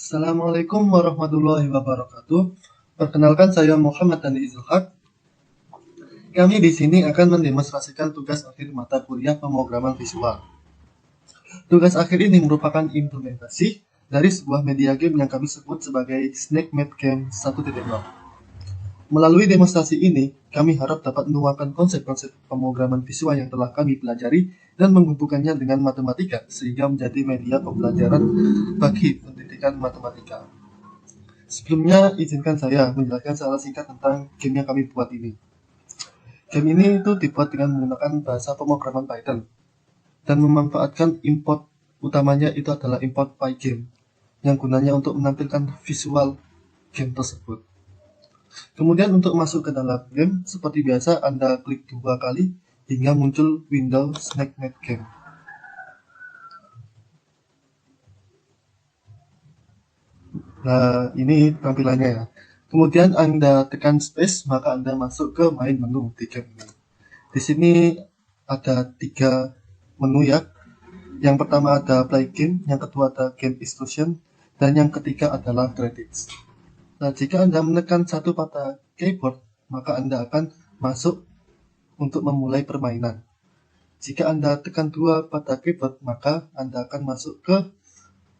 Assalamualaikum warahmatullahi wabarakatuh. Perkenalkan saya Muhammad Dani Izulhaq. Kami di sini akan mendemonstrasikan tugas akhir mata kuliah pemrograman visual. Tugas akhir ini merupakan implementasi dari sebuah media game yang kami sebut sebagai Snake Mad Game 1.0. Melalui demonstrasi ini, kami harap dapat menuangkan konsep-konsep pemrograman visual yang telah kami pelajari dan menghubungkannya dengan matematika sehingga menjadi media pembelajaran bagi pendidikan matematika. Sebelumnya, izinkan saya menjelaskan secara singkat tentang game yang kami buat ini. Game ini itu dibuat dengan menggunakan bahasa pemrograman Python dan memanfaatkan import utamanya itu adalah import Pygame yang gunanya untuk menampilkan visual game tersebut. Kemudian untuk masuk ke dalam game, seperti biasa Anda klik 2 kali hingga muncul window Snake Mad Game. Nah, ini tampilannya ya. Kemudian Anda tekan space, maka Anda masuk ke main menu di game ini. Di sini ada 3 menu ya. Yang pertama ada play game, yang kedua ada game instruction, dan yang ketiga adalah credits. Nah, jika Anda menekan satu pada keyboard, maka Anda akan masuk untuk memulai permainan. Jika Anda tekan 2 pada keyboard, maka Anda akan masuk ke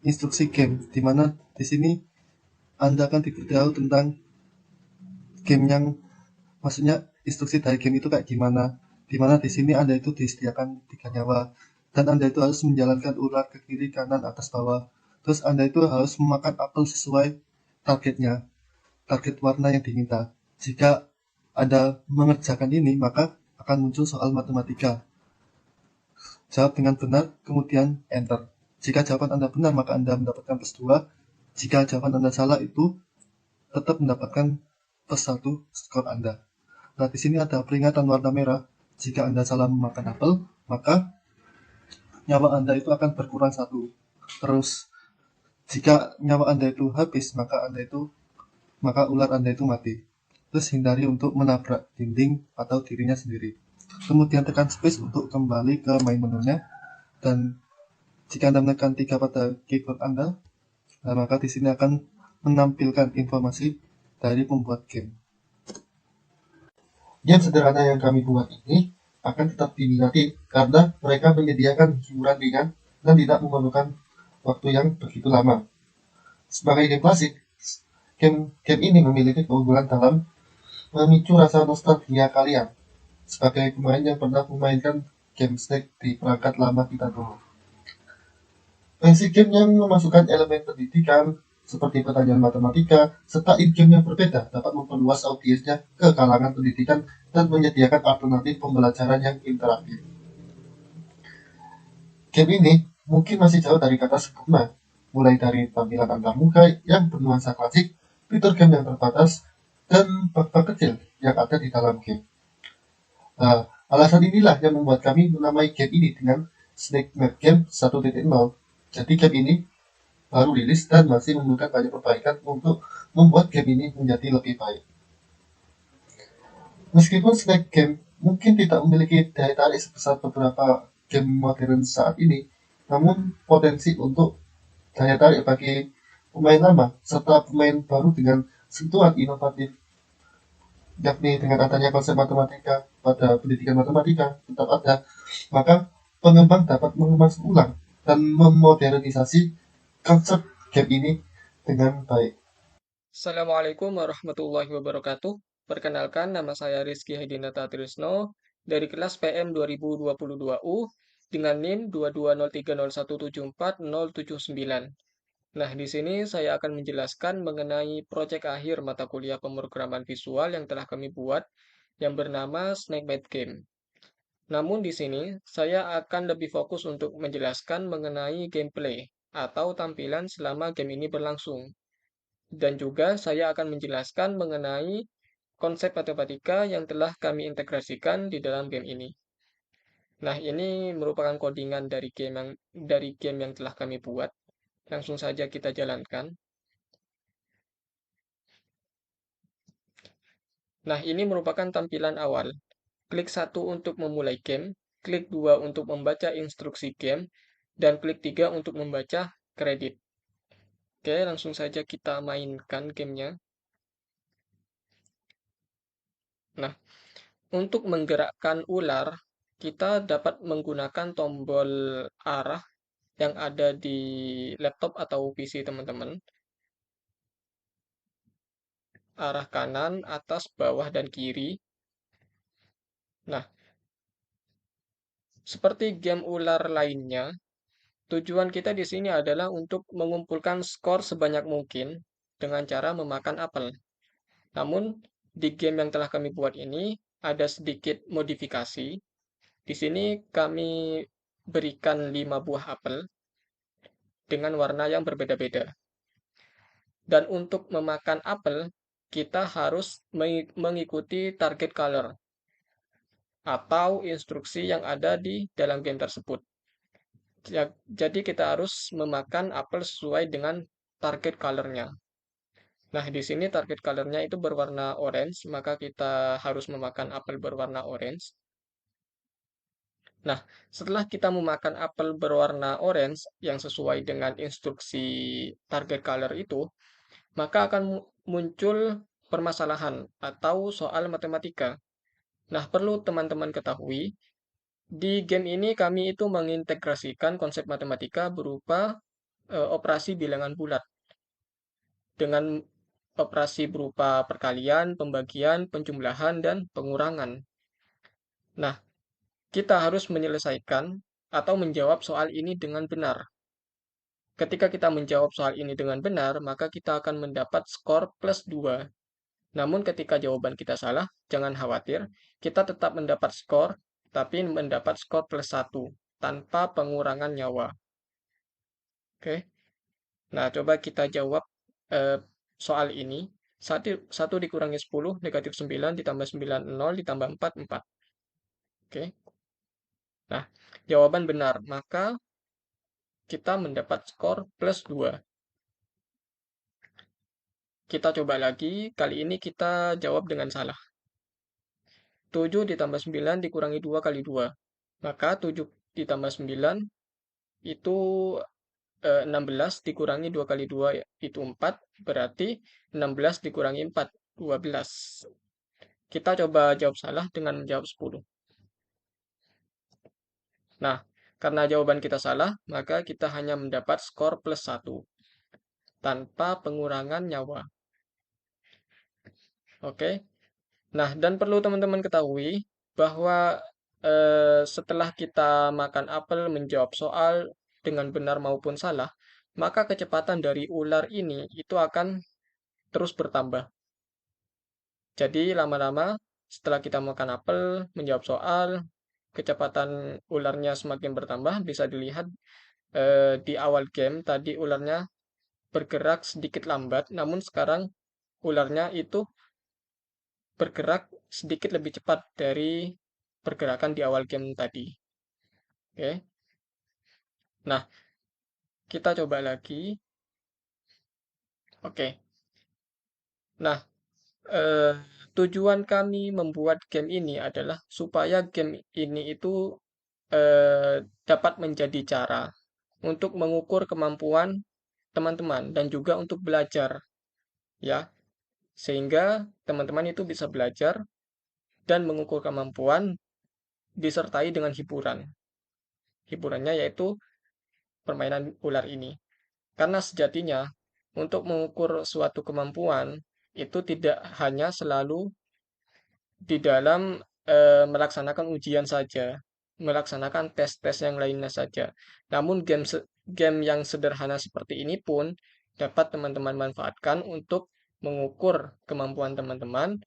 instruksi game, di mana di sini Anda akan diberitahu tentang game yang maksudnya instruksi dari game itu kayak gimana. Di mana di sini Anda itu disediakan 3 nyawa dan Anda itu harus menjalankan ular ke kiri, kanan, atas, bawah. Terus Anda itu harus memakan apel sesuai targetnya, target warna yang diminta. Jika Anda mengerjakan ini, maka akan muncul soal matematika. Jawab dengan benar, kemudian enter. Jika jawaban Anda benar, maka Anda mendapatkan +2. Jika jawaban Anda salah, itu tetap mendapatkan +1 skor Anda. Nah, di sini ada peringatan warna merah. Jika Anda salah memakan apel, maka nyawa Anda itu akan berkurang 1. Terus, jika nyawa Anda itu habis, maka ular Anda itu mati. Terus hindari untuk menabrak dinding atau dirinya sendiri. Kemudian tekan space untuk kembali ke main menunya. Dan jika Anda menekan 3 pada keyboard Anda, maka di sini akan menampilkan informasi dari pembuat game. Game sederhana yang kami buat ini akan tetap diminati karena mereka menyediakan hiburan ringan dan tidak memerlukan waktu yang begitu lama. Sebagai game klasik, game ini memiliki keunggulan dalam memicu rasa nostalgia kalian sebagai pemain yang pernah memainkan game Snake di perangkat lama kita dulu. Versi game yang memasukkan elemen pendidikan seperti pertanyaan matematika serta in-game yang berbeda dapat memperluas audiensnya ke kalangan pendidikan dan menyediakan alternatif pembelajaran yang interaktif. Game ini mungkin masih jauh dari kata sempurna, mulai dari tampilan antarmuka yang bernuansa klasik, fitur game yang terbatas, dan bug-bug kecil yang ada di dalam game. Nah, alasan inilah yang membuat kami menamai game ini dengan Snake Mad Game 1.0. Jadi game ini baru rilis dan masih memerlukan banyak perbaikan untuk membuat game ini menjadi lebih baik. Meskipun Snake Game mungkin tidak memiliki daya tarik sebesar beberapa game modern saat ini, namun potensi untuk daya tarik bagi pemain lama serta pemain baru dengan sentuhan inovatif, yakni dengan adanya konsep matematika pada pendidikan matematika tetap ada, maka pengembang dapat mengemas ulang dan memodernisasi konsep game ini dengan baik. Assalamualaikum warahmatullahi wabarakatuh. Perkenalkan, nama saya Rizky Hedinata Trisno dari kelas PM 2022U dengan NIM 22030174079. Nah, di sini saya akan menjelaskan mengenai proyek akhir mata kuliah pemrograman visual yang telah kami buat yang bernama Snakebite Game. Namun di sini saya akan lebih fokus untuk menjelaskan mengenai gameplay atau tampilan selama game ini berlangsung. Dan juga saya akan menjelaskan mengenai konsep matematika yang telah kami integrasikan di dalam game ini. Nah, ini merupakan codingan dari game yang telah kami buat. Langsung saja kita jalankan. Nah, ini merupakan tampilan awal. Klik 1 untuk memulai game, klik 2 untuk membaca instruksi game, dan klik 3 untuk membaca kredit. Oke, langsung saja kita mainkan gamenya. Nah, untuk menggerakkan ular, kita dapat menggunakan tombol arah yang ada di laptop atau PC teman-teman. Arah kanan, atas, bawah, dan kiri. Nah, seperti game ular lainnya, tujuan kita di sini adalah untuk mengumpulkan skor sebanyak mungkin dengan cara memakan apel. Namun, di game yang telah kami buat ini ada sedikit modifikasi. Di sini kami berikan 5 buah apel dengan warna yang berbeda-beda. Dan untuk memakan apel, kita harus mengikuti target color atau instruksi yang ada di dalam game tersebut. Jadi kita harus memakan apel sesuai dengan target colornya. Nah, di sini target colornya itu berwarna orange, maka kita harus memakan apel berwarna orange. Nah, setelah kita memakan apel berwarna orange yang sesuai dengan instruksi target color itu, maka akan muncul permasalahan atau soal matematika. Nah, perlu teman-teman ketahui, di game ini kami itu mengintegrasikan konsep matematika berupa operasi bilangan bulat dengan operasi berupa perkalian, pembagian, penjumlahan, dan pengurangan. Nah, kita harus menyelesaikan atau menjawab soal ini dengan benar. Ketika kita menjawab soal ini dengan benar, maka kita akan mendapat skor plus 2. Namun ketika jawaban kita salah, jangan khawatir, kita tetap mendapat skor, tapi mendapat skor plus 1 tanpa pengurangan nyawa. Oke. Nah, coba kita jawab eh, soal ini. 1 dikurangi 10, negatif 9, ditambah 9, 0, ditambah 4, 4. Oke. Nah, jawaban benar, maka kita mendapat skor plus 2. Kita coba lagi, kali ini kita jawab dengan salah. 7 ditambah 9 dikurangi 2 kali 2. Maka 7 ditambah 9 itu 16 dikurangi 2 kali 2 itu 4. Berarti 16 dikurangi 4, 12. Kita coba jawab salah dengan menjawab 10. Nah, karena jawaban kita salah, maka kita hanya mendapat skor plus 1 tanpa pengurangan nyawa. Oke. Nah, dan perlu teman-teman ketahui bahwa setelah kita makan apel menjawab soal dengan benar maupun salah, maka kecepatan dari ular ini itu akan terus bertambah. Jadi lama-lama setelah kita makan apel menjawab soal, kecepatan ularnya semakin bertambah. Bisa dilihat di awal game tadi ularnya bergerak sedikit lambat, namun sekarang ularnya itu bergerak sedikit lebih cepat dari pergerakan di awal game tadi. Oke. Nah, kita coba lagi. Oke. Nah, eh, tujuan kami membuat game ini adalah supaya game ini itu dapat menjadi cara untuk mengukur kemampuan teman-teman dan juga untuk belajar, ya. Sehingga teman-teman itu bisa belajar dan mengukur kemampuan disertai dengan hiburan. Hiburannya yaitu permainan ular ini. Karena sejatinya, untuk mengukur suatu kemampuan, itu tidak hanya selalu di dalam melaksanakan ujian saja, melaksanakan tes-tes yang lainnya saja. Namun game yang sederhana seperti ini pun dapat teman-teman manfaatkan untuk mengukur kemampuan teman-teman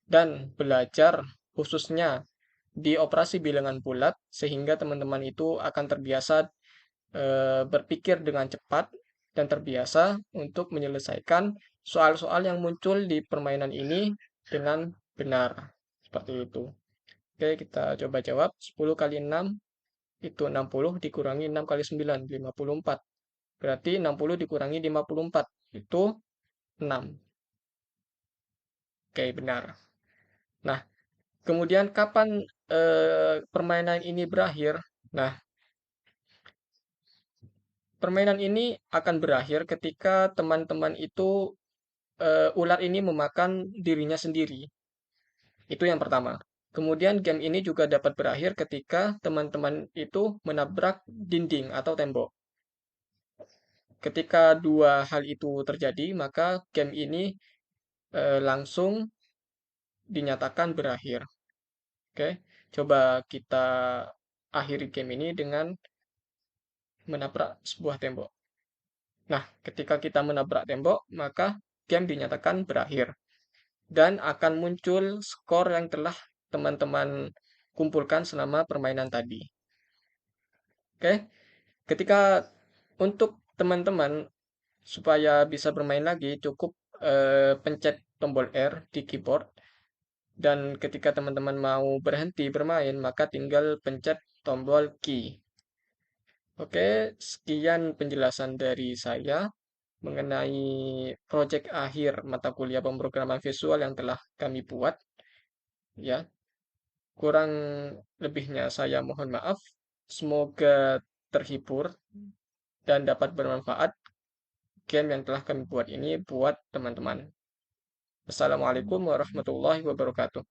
dan belajar khususnya di operasi bilangan bulat sehingga teman-teman itu akan terbiasa berpikir dengan cepat dan terbiasa untuk menyelesaikan soal-soal yang muncul di permainan ini dengan benar. Seperti itu. Oke, kita coba jawab. 10 kali 6 itu 60 dikurangi 6 kali 9, 54. Berarti 60 dikurangi 54 itu 6. Oke, benar. Nah, kemudian kapan permainan ini berakhir? Nah, permainan ini akan berakhir ketika teman-teman itu ular ini memakan dirinya sendiri. Itu yang pertama. Kemudian game ini juga dapat berakhir ketika teman-teman itu menabrak dinding atau tembok. Ketika dua hal itu terjadi, maka game ini langsung dinyatakan berakhir. Oke, coba kita akhiri game ini dengan menabrak sebuah tembok. Nah, ketika kita menabrak tembok, maka game dinyatakan berakhir dan akan muncul skor yang telah teman-teman kumpulkan selama permainan tadi. Oke, ketika untuk teman-teman supaya bisa bermain lagi, cukup pencet tombol R di keyboard. Dan ketika teman-teman mau berhenti bermain, maka tinggal pencet tombol key. Oke, sekian penjelasan dari saya mengenai proyek akhir mata kuliah pemrograman visual yang telah kami buat. Ya, kurang lebihnya saya mohon maaf. Semoga terhibur dan dapat bermanfaat game yang telah kami buat ini buat teman-teman. Assalamualaikum warahmatullahi wabarakatuh.